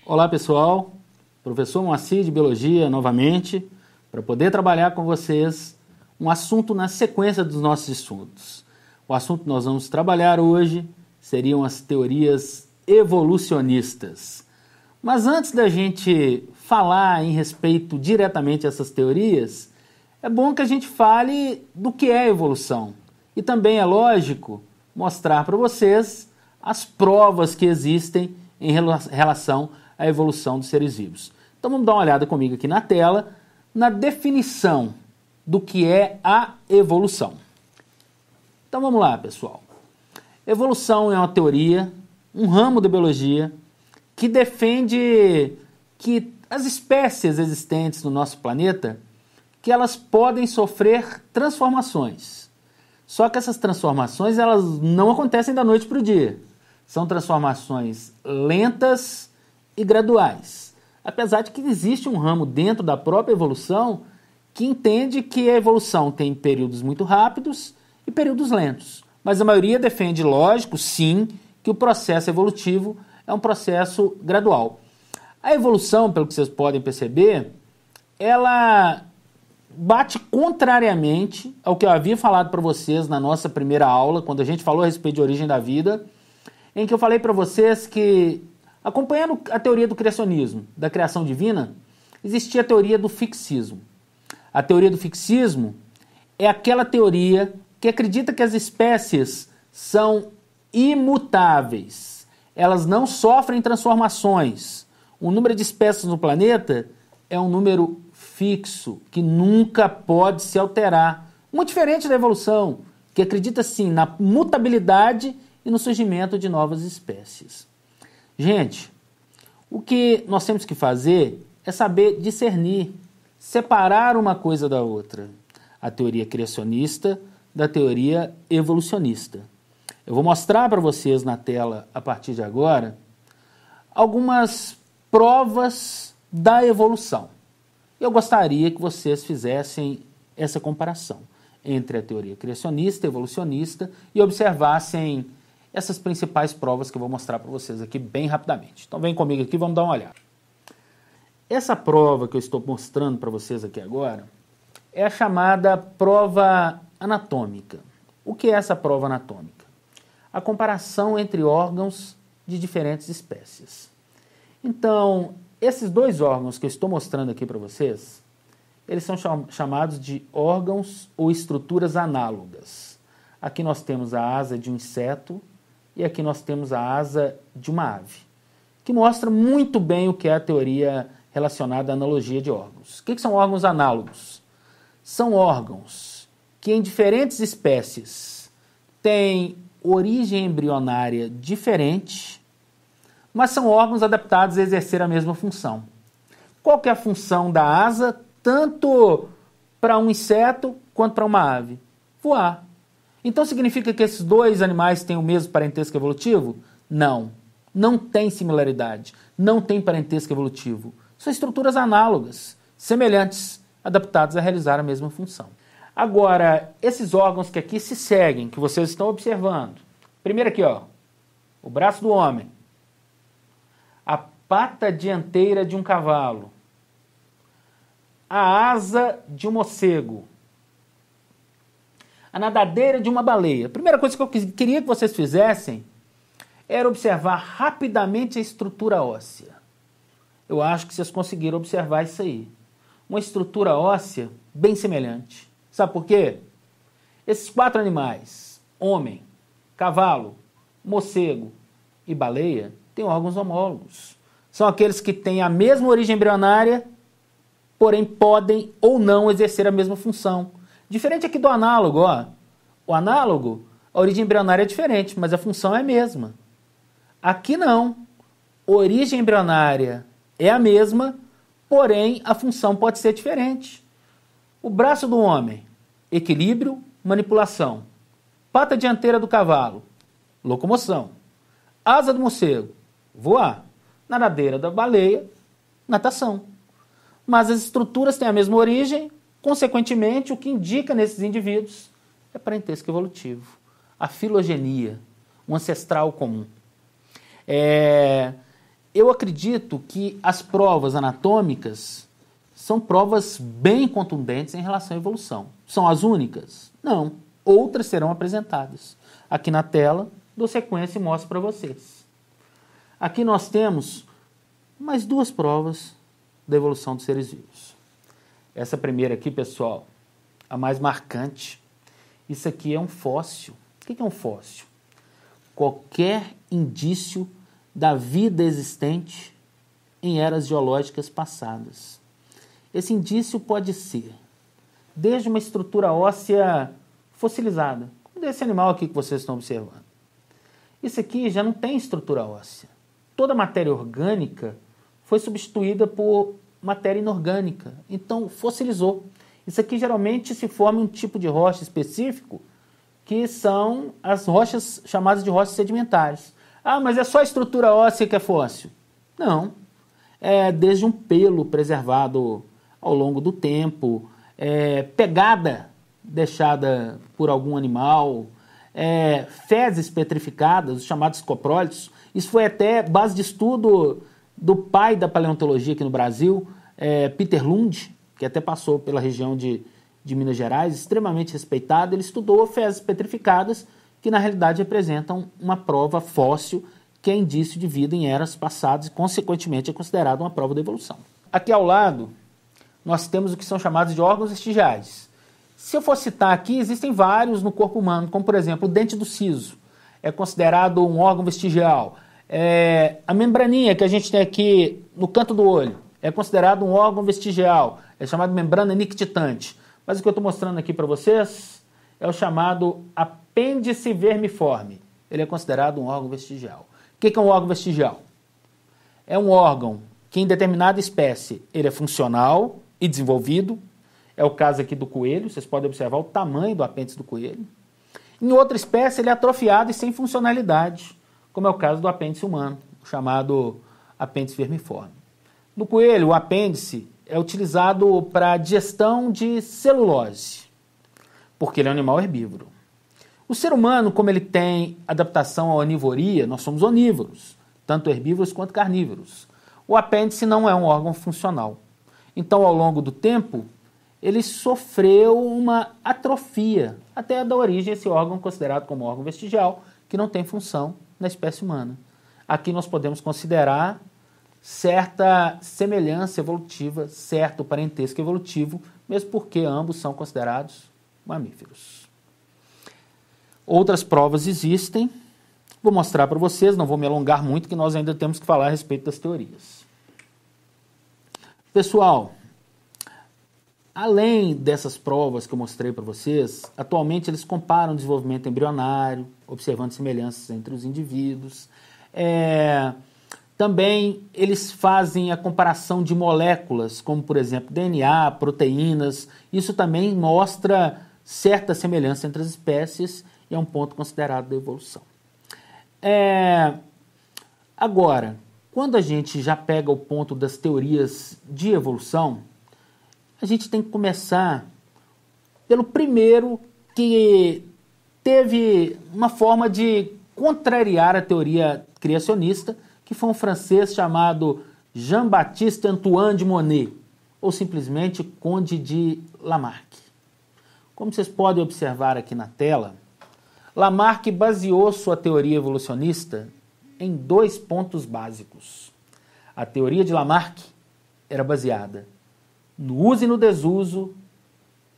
Olá pessoal, professor Moacir de Biologia novamente, para poder trabalhar com vocês um assunto na sequência dos nossos estudos. O assunto que nós vamos trabalhar hoje seriam as teorias evolucionistas. Mas antes da gente falar em respeito diretamente a essas teorias, é bom que a gente fale do que é evolução. E também é lógico mostrar para vocês as provas que existem em relação à evolução dos seres vivos. Então vamos dar uma olhada comigo aqui na tela, na definição do que é a evolução. Então vamos lá, pessoal. Evolução é uma teoria, um ramo da biologia, que defende que as espécies existentes no nosso planeta, que elas podem sofrer transformações. Só que essas transformações elas não acontecem da noite para o dia. São transformações lentas e graduais. Apesar de que existe um ramo dentro da própria evolução que entende que a evolução tem períodos muito rápidos e períodos lentos. Mas a maioria defende, lógico, sim, que o processo evolutivo é um processo gradual. A evolução, pelo que vocês podem perceber, ela bate contrariamente ao que eu havia falado para vocês na nossa primeira aula, quando a gente falou a respeito de origem da vida, em que eu falei para vocês que, acompanhando a teoria do criacionismo, da criação divina, existia a teoria do fixismo. A teoria do fixismo é aquela teoria que acredita que as espécies são imutáveis. Elas não sofrem transformações. O número de espécies no planeta é um número fixo, que nunca pode se alterar. Muito diferente da evolução, que acredita sim na mutabilidade e no surgimento de novas espécies. Gente, o que nós temos que fazer é saber discernir, separar uma coisa da outra. A teoria criacionista da teoria evolucionista. Eu vou mostrar para vocês na tela, a partir de agora, algumas provas da evolução. Eu gostaria que vocês fizessem essa comparação entre a teoria criacionista e evolucionista e observassem essas principais provas que eu vou mostrar para vocês aqui bem rapidamente. Então vem comigo aqui, vamos dar uma olhada. Essa prova que eu estou mostrando para vocês aqui agora é a chamada prova anatômica. O que é essa prova anatômica? A comparação entre órgãos de diferentes espécies. Então, esses dois órgãos que eu estou mostrando aqui para vocês, eles são chamados de órgãos ou estruturas análogas. Aqui nós temos a asa de um inseto e aqui nós temos a asa de uma ave, que mostra muito bem o que é a teoria relacionada à analogia de órgãos. O que são órgãos análogos? São órgãos que em diferentes espécies têm origem embrionária diferente, mas são órgãos adaptados a exercer a mesma função. Qual que é a função da asa, tanto para um inseto quanto para uma ave? Voar. Então significa que esses dois animais têm o mesmo parentesco evolutivo? Não. Não tem similaridade. Não tem parentesco evolutivo. São estruturas análogas, semelhantes, adaptadas a realizar a mesma função. Agora, esses órgãos que aqui se seguem, que vocês estão observando. Primeiro aqui, ó, o braço do homem. A pata dianteira de um cavalo, a asa de um morcego, a nadadeira de uma baleia. A primeira coisa que eu queria que vocês fizessem era observar rapidamente a estrutura óssea. Eu acho que vocês conseguiram observar isso aí. Uma estrutura óssea bem semelhante. Sabe por quê? Esses quatro animais, homem, cavalo, morcego e baleia, têm órgãos homólogos. São aqueles que têm a mesma origem embrionária, porém podem ou não exercer a mesma função. Diferente aqui do análogo, ó. O análogo, a origem embrionária é diferente, mas a função é a mesma. Aqui não. A origem embrionária é a mesma, porém a função pode ser diferente. O braço do homem, equilíbrio, manipulação. Pata dianteira do cavalo, locomoção. Asa do morcego, voar. Nadadeira da baleia, natação. Mas as estruturas têm a mesma origem, consequentemente, o que indica nesses indivíduos é parentesco evolutivo. A filogenia, um ancestral comum. eu acredito que as provas anatômicas são provas bem contundentes em relação à evolução. São as únicas? Não. Outras serão apresentadas. Aqui na tela, dou sequência e mostro para vocês. Aqui nós temos mais duas provas da evolução dos seres vivos. Essa primeira aqui, pessoal, a mais marcante. Isso aqui é um fóssil. O que é um fóssil? Qualquer indício da vida existente em eras geológicas passadas. Esse indício pode ser desde uma estrutura óssea fossilizada, como desse animal aqui que vocês estão observando. Isso aqui já não tem estrutura óssea. Toda a matéria orgânica foi substituída por matéria inorgânica, então fossilizou. Isso aqui geralmente se forma em um tipo de rocha específico, que são as rochas chamadas de rochas sedimentares. Ah, mas é só a estrutura óssea que é fóssil? Não. É desde um pelo preservado ao longo do tempo, pegada deixada por algum animal, fezes petrificadas, os chamados coprólitos. Isso foi até base de estudo do pai da paleontologia aqui no Brasil, Peter Lund, que até passou pela região de Minas Gerais, extremamente respeitado. Ele estudou fezes petrificadas, que na realidade representam uma prova fóssil, que é indício de vida em eras passadas e, consequentemente, é considerado uma prova da evolução. Aqui ao lado, nós temos o que são chamados de órgãos vestigiais. Se eu for citar aqui, existem vários no corpo humano, como, por exemplo, o dente do siso, é considerado um órgão vestigial. A membraninha que a gente tem aqui no canto do olho é considerado um órgão vestigial, é chamado membrana nictitante. Mas o que eu estou mostrando aqui para vocês é o chamado apêndice vermiforme. Ele é considerado um órgão vestigial. O que é um órgão vestigial? É um órgão que em determinada espécie ele é funcional e desenvolvido. É o caso aqui do coelho, vocês podem observar o tamanho do apêndice do coelho. Em outra espécie ele é atrofiado e sem funcionalidade, como é o caso do apêndice humano, chamado apêndice vermiforme. No coelho, o apêndice é utilizado para a digestão de celulose, porque ele é um animal herbívoro. O ser humano, como ele tem adaptação à onivoria, nós somos onívoros, tanto herbívoros quanto carnívoros. O apêndice não é um órgão funcional. Então, ao longo do tempo, ele sofreu uma atrofia, até dar origem a esse órgão considerado como órgão vestigial, que não tem função na espécie humana. Aqui nós podemos considerar certa semelhança evolutiva, certo parentesco evolutivo, mesmo porque ambos são considerados mamíferos. Outras provas existem, vou mostrar para vocês, não vou me alongar muito, que nós ainda temos que falar a respeito das teorias. Pessoal, além dessas provas que eu mostrei para vocês, atualmente eles comparam o desenvolvimento embrionário, observando semelhanças entre os indivíduos. Também eles fazem a comparação de moléculas, como por exemplo DNA, proteínas. Isso também mostra certa semelhança entre as espécies e é um ponto considerado da evolução. Agora, quando a gente já pega o ponto das teorias de evolução, a gente tem que começar pelo primeiro que teve uma forma de contrariar a teoria criacionista, que foi um francês chamado Jean-Baptiste Antoine de Monnet, ou simplesmente Conde de Lamarck. Como vocês podem observar aqui na tela, Lamarck baseou sua teoria evolucionista em 2 pontos básicos. A teoria de Lamarck era baseada no uso e no desuso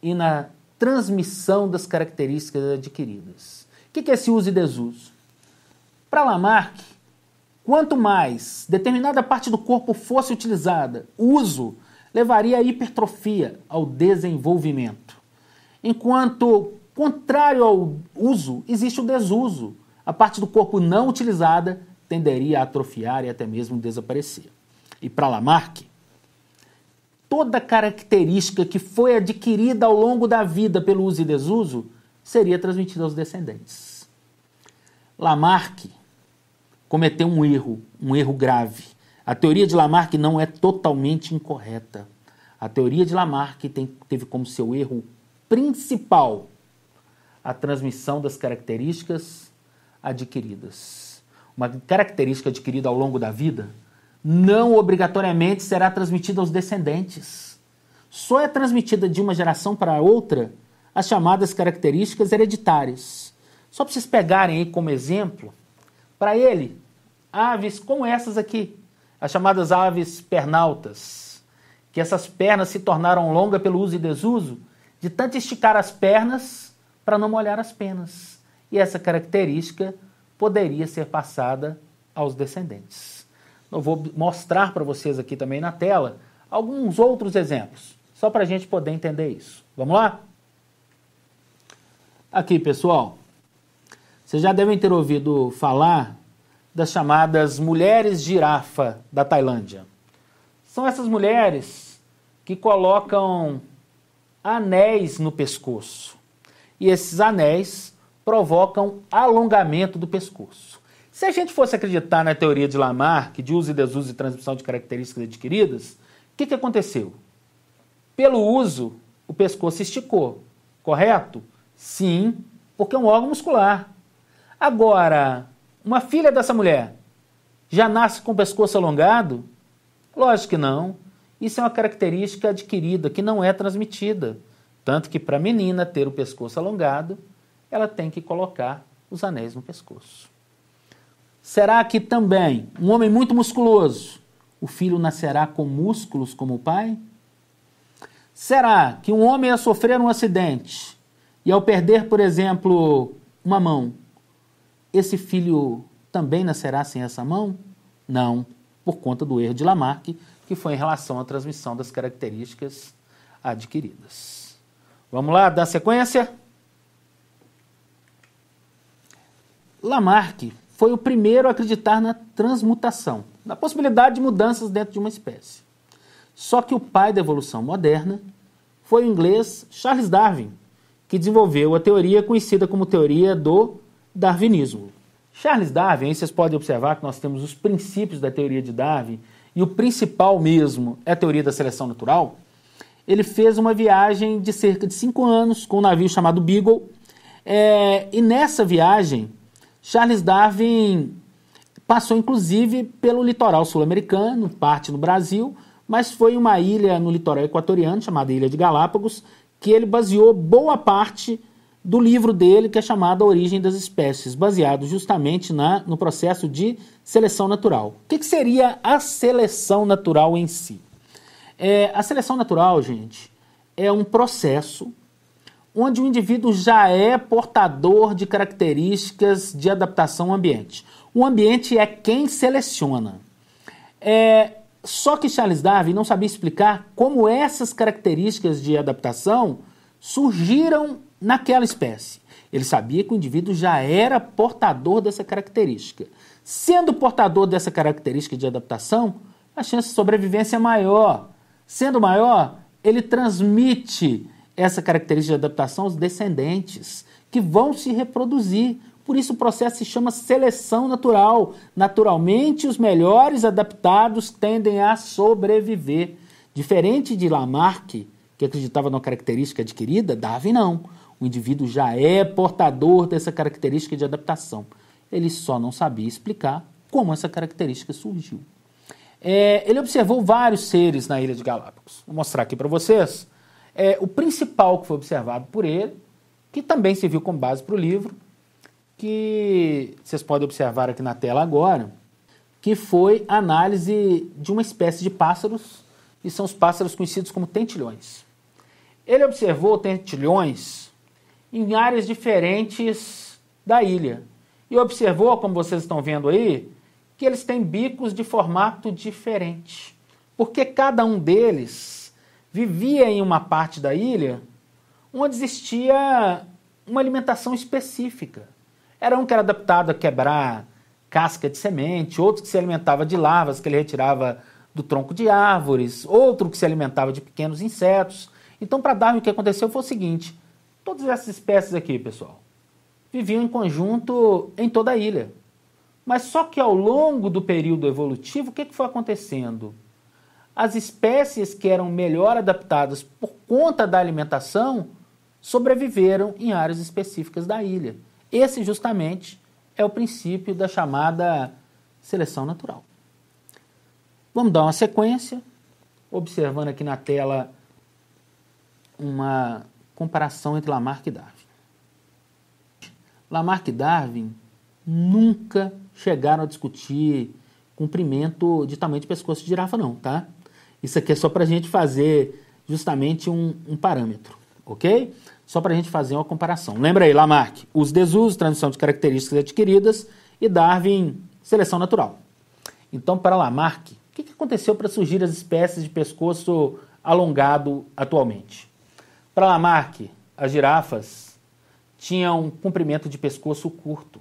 e na transmissão das características adquiridas. O que é esse uso e desuso? Para Lamarck, quanto mais determinada parte do corpo fosse utilizada, o uso levaria à hipertrofia, ao desenvolvimento. Enquanto, contrário ao uso, existe o desuso. A parte do corpo não utilizada tenderia a atrofiar e até mesmo desaparecer. E para Lamarck, toda característica que foi adquirida ao longo da vida pelo uso e desuso seria transmitida aos descendentes. Lamarck cometeu um erro grave. A teoria de Lamarck não é totalmente incorreta. A teoria de Lamarck teve como seu erro principal a transmissão das características adquiridas. Uma característica adquirida ao longo da vida não obrigatoriamente será transmitida aos descendentes. Só é transmitida de uma geração para outra as chamadas características hereditárias. Só para vocês pegarem aí como exemplo, para ele, aves como essas aqui, as chamadas aves pernaltas, que essas pernas se tornaram longas pelo uso e desuso, de tanto esticar as pernas para não molhar as penas. E essa característica poderia ser passada aos descendentes. Eu vou mostrar para vocês aqui também na tela alguns outros exemplos, só para a gente poder entender isso. Vamos lá? Aqui, pessoal, vocês já devem ter ouvido falar das chamadas mulheres girafa da Tailândia. São essas mulheres que colocam anéis no pescoço. E esses anéis provocam alongamento do pescoço. Se a gente fosse acreditar na teoria de Lamarck, de uso e desuso e transmissão de características adquiridas, o que aconteceu? Pelo uso, o pescoço esticou, correto? Sim, porque é um órgão muscular. Agora, uma filha dessa mulher já nasce com o pescoço alongado? Lógico que não. Isso é uma característica adquirida, que não é transmitida. Tanto que para a menina ter o pescoço alongado, ela tem que colocar os anéis no pescoço. Será que também um homem muito musculoso, o filho nascerá com músculos como o pai? Será que um homem a sofrer um acidente e ao perder, por exemplo, uma mão, esse filho também nascerá sem essa mão? Não, por conta do erro de Lamarck, que foi em relação à transmissão das características adquiridas. Vamos lá, dar sequência? Lamarck foi o primeiro a acreditar na transmutação, na possibilidade de mudanças dentro de uma espécie. Só que o pai da evolução moderna foi o inglês Charles Darwin, que desenvolveu a teoria conhecida como teoria do darwinismo. Charles Darwin, aí vocês podem observar que nós temos os princípios da teoria de Darwin, e o principal mesmo é a teoria da seleção natural. Ele fez uma viagem de cerca de 5 anos com um navio chamado Beagle, e nessa viagem, Charles Darwin passou inclusive pelo litoral sul-americano, parte no Brasil, mas foi uma ilha no litoral equatoriano, chamada Ilha de Galápagos, que ele baseou boa parte do livro dele, que é chamado A Origem das Espécies, baseado justamente no processo de seleção natural. O que seria a seleção natural em si? A seleção natural, gente, é um processo onde o indivíduo já é portador de características de adaptação ao ambiente. O ambiente é quem seleciona. Só que Charles Darwin não sabia explicar como essas características de adaptação surgiram naquela espécie. Ele sabia que o indivíduo já era portador dessa característica. Sendo portador dessa característica de adaptação, a chance de sobrevivência é maior. Sendo maior, ele transmite essa característica de adaptação aos descendentes, que vão se reproduzir. Por isso o processo se chama seleção natural. Naturalmente, os melhores adaptados tendem a sobreviver. Diferente de Lamarck, que acreditava numa característica adquirida, Darwin não. O indivíduo já é portador dessa característica de adaptação. Ele só não sabia explicar como essa característica surgiu. Ele observou vários seres na Ilha de Galápagos. Vou mostrar aqui para vocês. O principal que foi observado por ele, que também serviu como base para o livro, que vocês podem observar aqui na tela agora, que foi a análise de uma espécie de pássaros, e são os pássaros conhecidos como tentilhões. Ele observou tentilhões em áreas diferentes da ilha, e observou, como vocês estão vendo aí, que eles têm bicos de formato diferente, porque cada um deles vivia em uma parte da ilha onde existia uma alimentação específica. Era um que era adaptado a quebrar casca de semente, outro que se alimentava de larvas que ele retirava do tronco de árvores, outro que se alimentava de pequenos insetos. Então, para Darwin, o que aconteceu foi o seguinte: todas essas espécies aqui, pessoal, viviam em conjunto em toda a ilha. Mas só que ao longo do período evolutivo, o que foi acontecendo? As espécies que eram melhor adaptadas por conta da alimentação sobreviveram em áreas específicas da ilha. Esse justamente é o princípio da chamada seleção natural. Vamos dar uma sequência, observando aqui na tela uma comparação entre Lamarck e Darwin. Lamarck e Darwin nunca chegaram a discutir comprimento de tamanho de pescoço de girafa, não, tá? Isso aqui é só para a gente fazer justamente um parâmetro, ok? Só para a gente fazer uma comparação. Lembra aí, Lamarck, uso, desuso, transmissão de características adquiridas, e Darwin, seleção natural. Então, para Lamarck, o que aconteceu para surgir as espécies de pescoço alongado atualmente? Para Lamarck, as girafas tinham um comprimento de pescoço curto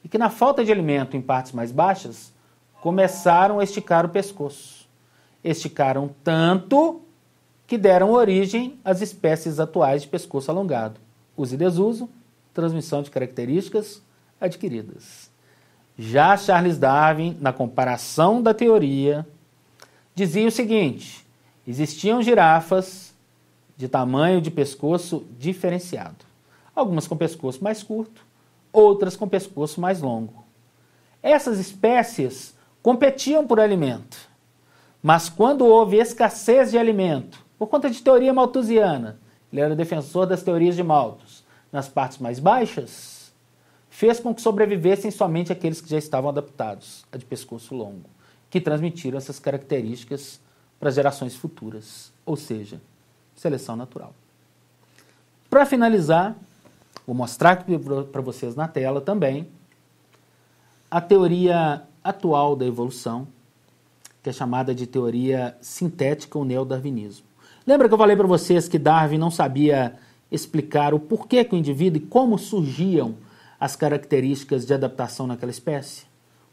e que, na falta de alimento em partes mais baixas, começaram a esticar o pescoço. Esticaram tanto que deram origem às espécies atuais de pescoço alongado. Uso e desuso, transmissão de características adquiridas. Já Charles Darwin, na comparação da teoria, dizia o seguinte: existiam girafas de tamanho de pescoço diferenciado. Algumas com pescoço mais curto, outras com pescoço mais longo. Essas espécies competiam por alimento, mas quando houve escassez de alimento, por conta de teoria malthusiana, ele era defensor das teorias de Malthus, nas partes mais baixas, fez com que sobrevivessem somente aqueles que já estavam adaptados a de pescoço longo, que transmitiram essas características para as gerações futuras, ou seja, seleção natural. Para finalizar, vou mostrar aqui para vocês na tela também a teoria atual da evolução, que é chamada de teoria sintética ou neodarwinismo. Lembra que eu falei para vocês que Darwin não sabia explicar o porquê que o indivíduo e como surgiam as características de adaptação naquela espécie?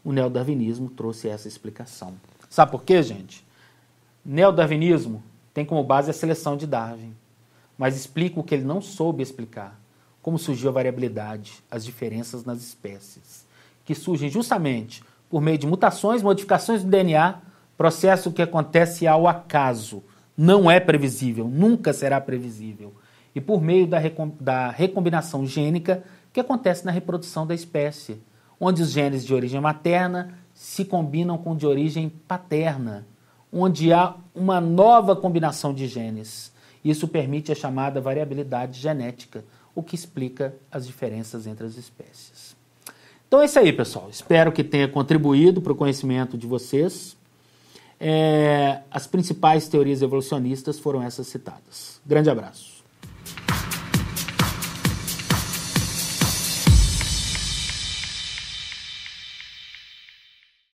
O neodarwinismo trouxe essa explicação. Sabe por quê, gente? Neodarwinismo tem como base a seleção de Darwin, mas explica o que ele não soube explicar, como surgiu a variabilidade, as diferenças nas espécies, que surgem justamente por meio de mutações, modificações do DNA, processo que acontece ao acaso, não é previsível, nunca será previsível, e por meio da recombinação gênica que acontece na reprodução da espécie, onde os genes de origem materna se combinam com de origem paterna, onde há uma nova combinação de genes. Isso permite a chamada variabilidade genética, o que explica as diferenças entre as espécies. Então é isso aí, pessoal. Espero que tenha contribuído para o conhecimento de vocês. As principais teorias evolucionistas foram essas citadas. Grande abraço.